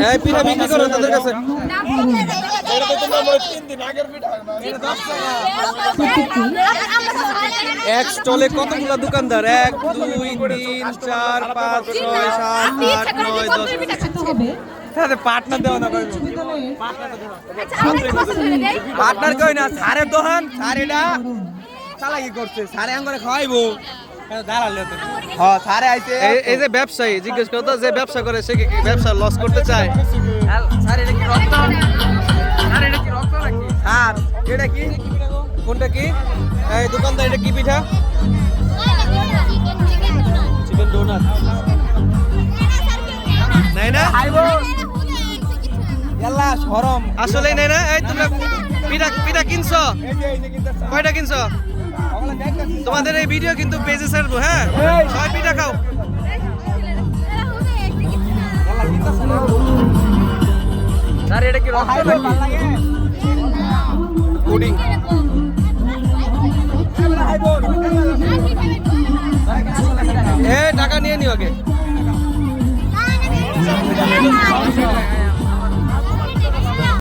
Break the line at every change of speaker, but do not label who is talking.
এই পিঠা বিক্রি করো তাদের কাছে। এক স্টলে কতগুলো দোকানদার? 1 2 3 4 5 6 7 8 9 10। পার্টনার দেওয়া না পার্টনার কই না সারের দোকান সার এটা চালাকি করছে সারে আঙ্গরে খাওয়াইবো এই যে ব্যবসায়ী জিজ্ঞেস করতো যে ব্যবসা করে সে কি ব্যবসা লস করতে চায়? স্যার এটা কি রক্ত? স্যার এটা কি রক্ত নাকি? স্যার এটা কি কোনটা কি? এই দোকানদার এটা কি পিঠা? চিকেন ডোনাট নাই না? ইয়াল্লা শরম আসলে নাই না? এই তোমরা পিঠা কিনছো? কয়টা কিনছো? তোমাদের এই ভিডিও কিন্তু পেজে ছাড়বো। হ্যাঁ সবাই পিঠা খাও। স্যার এটা কি রক্ত নাকি? পুডিং টাকা নিয়ে নিও আগে।